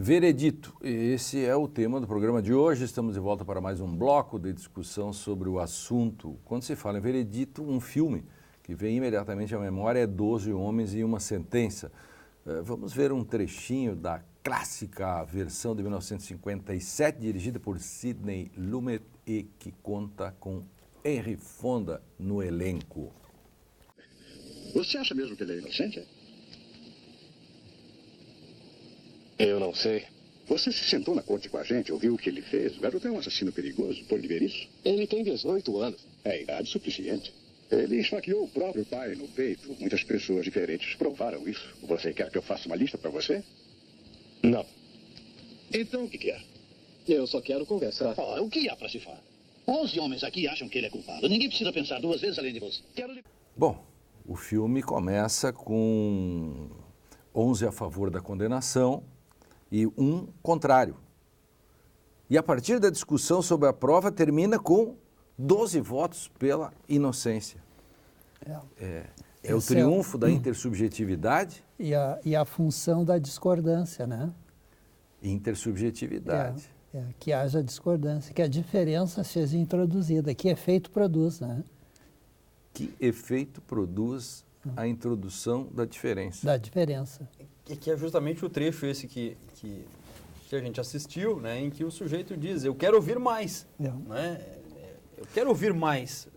Veredito, esse é o tema do programa de hoje. Estamos de volta para mais um bloco de discussão sobre o assunto. Quando se fala em Veredito, um filme que vem imediatamente à memória é 12 Homens e uma Sentença. Vamos ver um trechinho da clássica versão de 1957, dirigida por Sidney Lumet e que conta com Henry Fonda no elenco. Você acha mesmo que ele é inocente? Eu não sei. Você se sentou na corte com a gente, ouviu o que ele fez? O garoto é um assassino perigoso, pode ver isso? Ele tem 18 anos. É idade suficiente. Ele esfaqueou o próprio pai no peito. Muitas pessoas diferentes provaram isso. Você quer que eu faça uma lista para você? Não. Então o que quer? Eu só quero conversar. O que há para se falar? 11 homens aqui acham que ele é culpado. Ninguém precisa pensar duas vezes além de você. Bom, o filme começa com 11 a favor da condenação e um contrário. E a partir da discussão sobre a prova termina com 12 votos pela inocência. É o triunfo da intersubjetividade. E a função da discordância, né? Intersubjetividade. Que haja discordância, que a diferença seja introduzida. Que efeito produz, né? Que efeito produz a introdução da diferença? Da diferença. Que é justamente o trecho esse que a gente assistiu, né, em que o sujeito diz, eu quero ouvir mais. Né? Eu quero ouvir mais.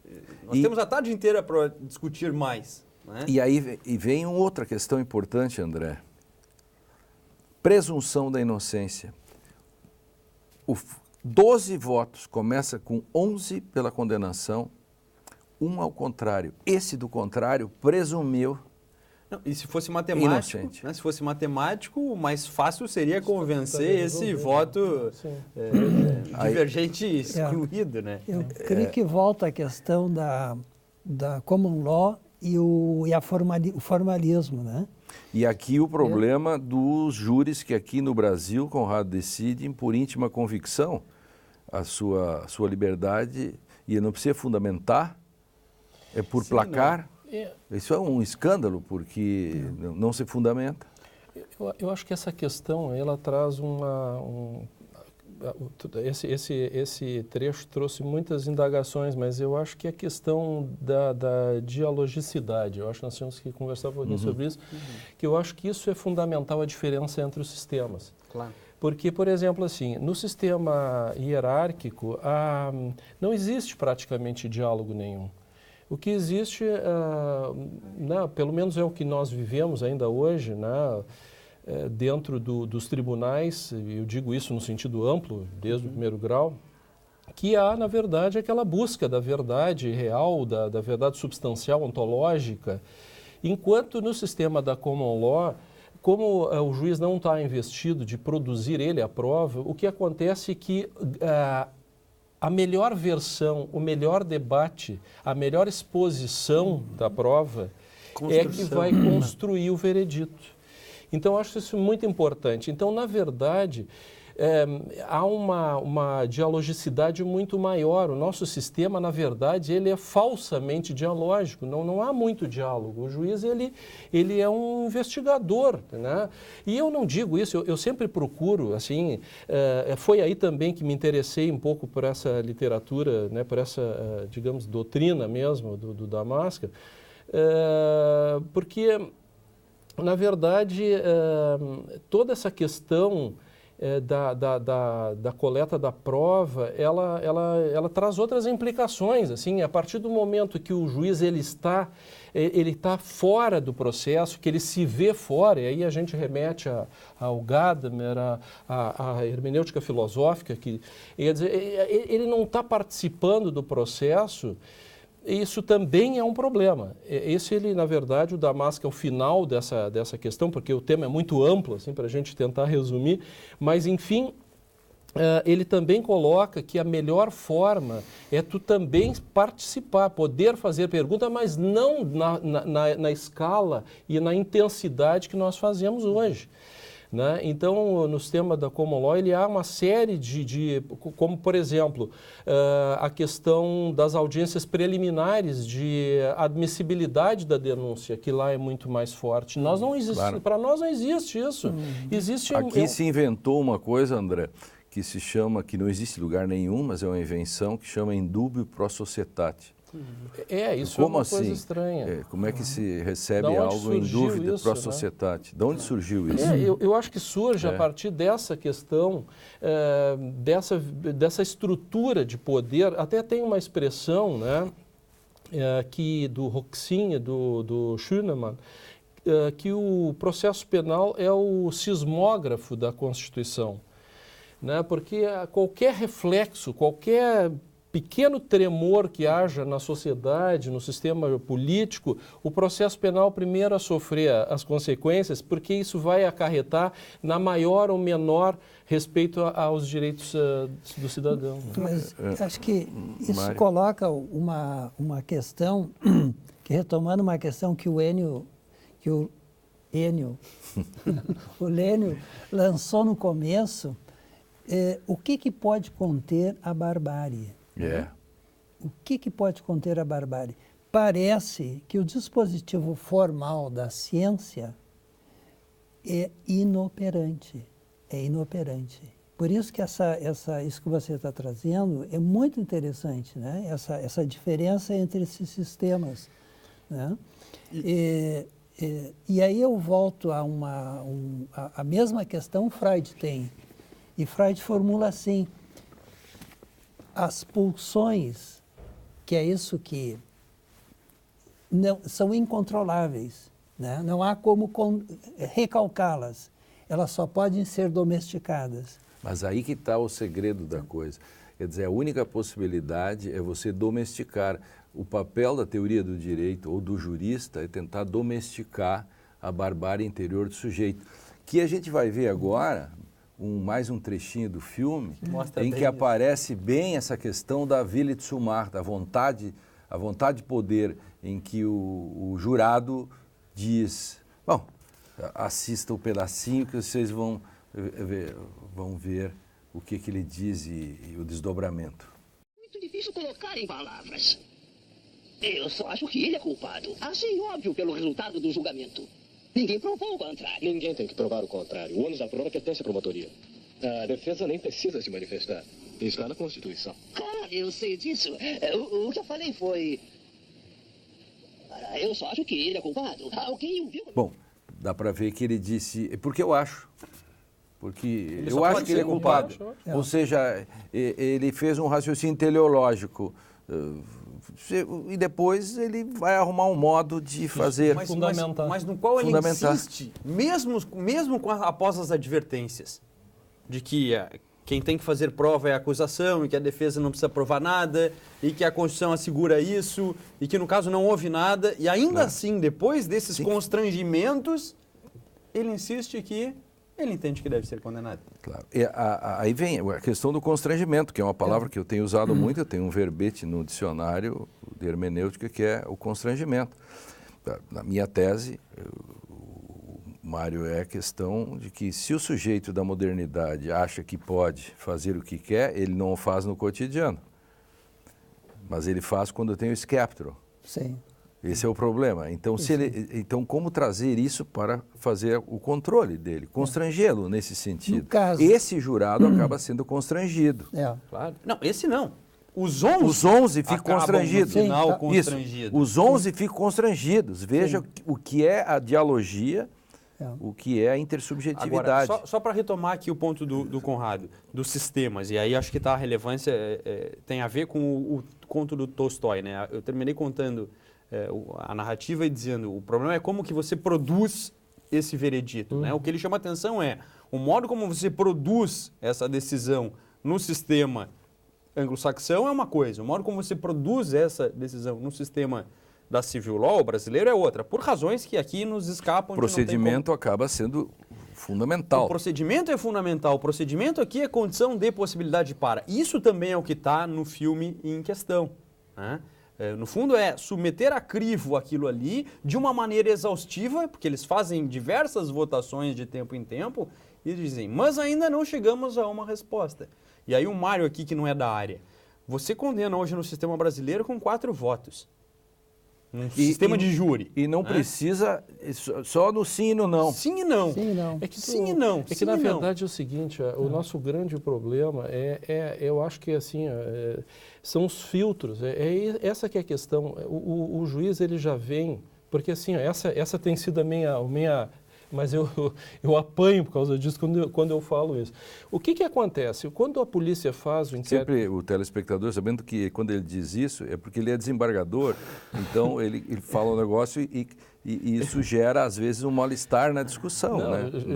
Nós temos a tarde inteira para discutir mais. Né? E aí vem uma outra questão importante, André. Presunção da inocência. 12 votos, começa com 11 pela condenação, um ao contrário. Esse do contrário presumiu. Não, e se fosse matemático, né, se fosse matemático, o mais fácil seria convencer esse voto divergente excluído. Né? Eu creio que volta a questão da common law e o formalismo, né? E aqui o problema dos júris que aqui no Brasil, Conrado, decidem por íntima convicção a sua liberdade e não precisa fundamentar, é por placar. Isso é um escândalo, porque não se fundamenta. Eu acho que essa questão, ela traz esse trecho trouxe muitas indagações, mas eu acho que a questão da dialogicidade, eu acho que nós temos que conversar um pouquinho sobre isso, que eu acho que isso é fundamental, a diferença entre os sistemas. Claro. Porque, por exemplo, assim, no sistema hierárquico, não existe praticamente diálogo nenhum. O que existe, pelo menos é o que nós vivemos ainda hoje, dentro dos tribunais, eu digo isso no sentido amplo, desde o primeiro grau, que há, na verdade, aquela busca da verdade real, da verdade substancial, ontológica, enquanto no sistema da common law, como o juiz não está investido de produzir ele a prova, o que acontece é que a melhor versão, o melhor debate, a melhor exposição da prova é que vai construir o veredito. Então, eu acho isso muito importante. Então, na verdade, há uma dialogicidade muito maior. O nosso sistema, na verdade, ele é falsamente dialógico. Não há muito diálogo. O juiz, ele é um investigador, né? E eu não digo isso, eu sempre procuro, assim, foi aí também que me interessei um pouco por essa literatura, né, por essa, digamos, doutrina mesmo do Damasca, porque, na verdade, toda essa questão da coleta da prova, ela traz outras implicações. Assim, a partir do momento que o juiz ele está fora do processo, que ele se vê fora, e aí a gente remete ao Gadamer, à hermenêutica filosófica, que quer dizer, ele não está participando do processo. Isso também é um problema. Na verdade, o Damasco é o final dessa questão, porque o tema é muito amplo, assim, para a gente tentar resumir, mas, enfim, ele também coloca que a melhor forma é tu também participar, poder fazer pergunta, mas não na escala e na intensidade que nós fazemos hoje. né? Então, no sistema da Common Law, ele há uma série como, por exemplo, a questão das audiências preliminares de admissibilidade da denúncia, que lá é muito mais forte. Nós não existe, Claro. Para nós não existe isso. Existe Aqui se inventou uma coisa, André, que se chama, que não existe em lugar nenhum, mas é uma invenção, que chama indubio pro societate. Isso Como é uma assim? coisa estranha. Como é que se recebe Da onde algo em surgiu dúvida isso, pro né? societate? De onde surgiu isso? Eu acho que surge a partir dessa questão, dessa estrutura de poder. Até tem uma expressão, né, que do Roxin e do Schünemann, que o processo penal é o sismógrafo da Constituição, né? Porque qualquer reflexo, qualquer pequeno tremor que haja na sociedade, no sistema político, o processo penal primeiro a sofrer as consequências, porque isso vai acarretar na maior ou menor respeito aos direitos do cidadão. Mas acho que isso Mário. coloca uma questão, que retomando uma questão que o Lênio lançou no começo, o que pode conter a barbárie? O que pode conter a barbárie? Parece que o dispositivo formal da ciência é inoperante. Por isso que isso que você está trazendo é muito interessante, né? Essa diferença entre esses sistemas, né? E aí eu volto a mesma questão Freud tem. E Freud formula assim: as pulsões, que é isso que não, são incontroláveis, né? Não há como recalcá-las, elas só podem ser domesticadas. Mas aí que está o segredo da coisa. Quer dizer, a única possibilidade é você domesticar. O papel da teoria do direito ou do jurista é tentar domesticar a barbárie interior do sujeito. Que a gente vai ver agora, mais um trechinho do filme, em que aparece bem essa questão da Willitsumar, da vontade, a vontade de poder, em que o jurado diz, bom, assista o pedacinho que vocês vão ver o que ele diz e o desdobramento. Muito difícil colocar em palavras. Eu só acho que ele é culpado. Assim óbvio pelo resultado do julgamento. Ninguém provou o contrário. Ninguém tem que provar o contrário. O ônus da prova pertence à promotoria. A defesa nem precisa se manifestar. Está na Constituição. Ah, eu sei disso. O que eu falei foi... Eu só acho que ele é culpado. Alguém o viu? Bom, dá para ver que ele disse... Porque eu acho. Porque Ele eu só acho pode que ele é ser culpado. culpado. Ou seja, ele fez um raciocínio teleológico. E depois ele vai arrumar um modo de fazer... Mas no qual ele insiste, mesmo após as advertências, de que quem tem que fazer prova é a acusação e que a defesa não precisa provar nada e que a Constituição assegura isso e que no caso não houve nada, e ainda assim, depois desses constrangimentos, ele insiste que ele entende que deve ser condenado. Claro. Aí vem a questão do constrangimento, que é uma palavra que eu tenho usado muito, eu tenho um verbete no dicionário de hermenêutica que é o constrangimento. Na minha tese, Mário, é a questão de que se o sujeito da modernidade acha que pode fazer o que quer, ele não o faz no cotidiano. Mas ele faz quando tem o skeptro. Sim. Esse é o problema. Então, então, como trazer isso para fazer o controle dele? Constrangê-lo nesse sentido. No caso, esse jurado acaba sendo constrangido. Claro. Não, esse não. Os 11, Os 11 ficam constrangidos. No final, Sim, constrangidos. Os 11 ficam constrangidos. Veja o que é a dialogia, o que é a intersubjetividade. Agora, só para retomar aqui o ponto do Conrado, dos sistemas, e aí acho que a relevância tem a ver com o conto do Tolstói, né? Eu terminei contando a narrativa e dizendo, o problema é como que você produz esse veredito, né? O que ele chama atenção é o modo como você produz essa decisão no sistema anglo-saxão é uma coisa, o modo como você produz essa decisão no sistema da civil law brasileiro é outra, por razões que aqui nos escapam. O procedimento acaba sendo fundamental. O procedimento é fundamental, o procedimento aqui é condição de possibilidade para. Isso também é o que está no filme em questão, né? No fundo é submeter a crivo aquilo ali de uma maneira exaustiva, porque eles fazem diversas votações de tempo em tempo e dizem, mas ainda não chegamos a uma resposta. E aí o Mário aqui, que não é da área, você condena hoje no sistema brasileiro com 4 votos. Um sistema de júri. E não precisa só no sim e no não. Sim e não. Sim e não. É que sim e não. É que na verdade é o seguinte, o nosso grande problema eu acho que assim, são os filtros. Essa que é a questão. O juiz ele já vem, porque assim, essa tem sido a minha mas eu apanho por causa disso quando eu falo isso. O que acontece? Quando a polícia faz o inquérito... Sempre o telespectador, sabendo que quando ele diz isso, é porque ele é desembargador, então ele fala um negócio e isso gera, às vezes, um mal-estar na discussão.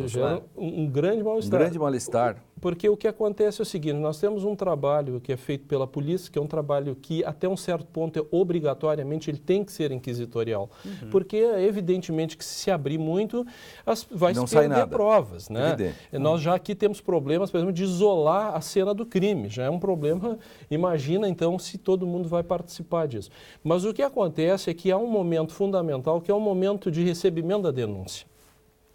Gera um grande mal-estar. Um grande mal-estar. Porque o que acontece é o seguinte, nós temos um trabalho que é feito pela polícia, que é um trabalho que, até um certo ponto, obrigatoriamente, ele tem que ser inquisitorial. Porque, evidentemente, que se abrir muito, vai se perder provas. Né? Nós já aqui temos problemas, por exemplo, de isolar a cena do crime. Já é um problema, imagina, então, se todo mundo vai participar disso. Mas o que acontece é que há um momento fundamental, que é o momento de recebimento da denúncia.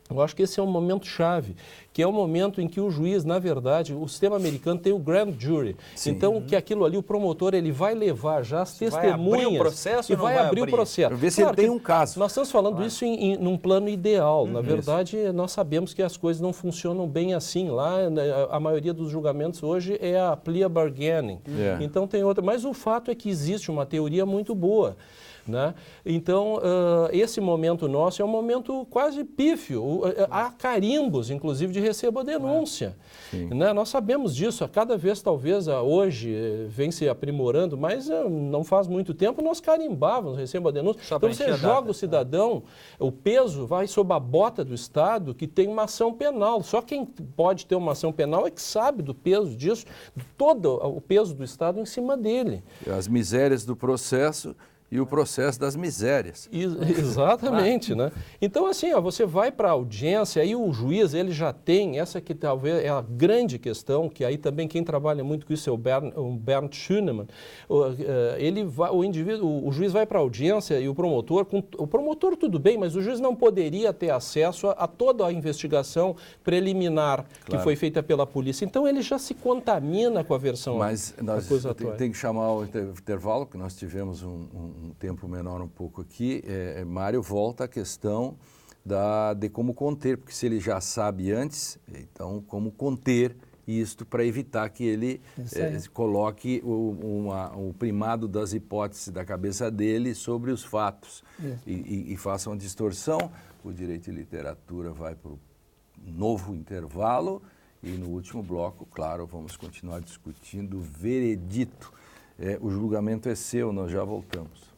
Eu acho que esse é um momento chave, que é o momento em que o juiz, na verdade, o sistema americano tem o grand jury. Sim. Então, que aquilo ali, o promotor, ele vai levar já as testemunhas vai abrir o processo e vai abrir o processo. Para ver se ele tem um caso. Nós estamos falando isso num plano ideal. Na verdade, nós sabemos que as coisas não funcionam bem assim. Lá, a maioria dos julgamentos hoje é a plea bargaining. Então, tem outra. Mas o fato é que existe uma teoria muito boa. Né? Então, esse momento nosso é um momento quase pífio. Há carimbos, inclusive, de receba denúncia. Né? Nós sabemos disso. A cada vez, talvez, hoje, vem se aprimorando, mas não faz muito tempo, nós carimbávamos receba denúncia. Então, você joga o cidadão, o peso vai sob a bota do Estado, que tem uma ação penal. Só quem pode ter uma ação penal é que sabe do peso disso, todo o peso do Estado em cima dele. As misérias do processo... E o processo das misérias. Exatamente, né? Então, assim, você vai para a audiência, aí o juiz, ele já tem, essa que talvez é a grande questão, que aí também quem trabalha muito com isso é o Bernd Schönemann. O juiz vai para a audiência e o promotor tudo bem, mas o juiz não poderia ter acesso a toda a investigação preliminar que foi feita pela polícia. Então, ele já se contamina com a versão acusatória. Mas tem que chamar o intervalo, que nós tivemos um tempo menor um pouco aqui. Mário, volta à questão de como conter, porque se ele já sabe antes, então como conter isto para evitar que ele coloque o primado das hipóteses da cabeça dele sobre os fatos e faça uma distorção. O Direito e Literatura vai para o novo intervalo e no último bloco, claro, vamos continuar discutindo o veredito. O julgamento é seu, nós já voltamos.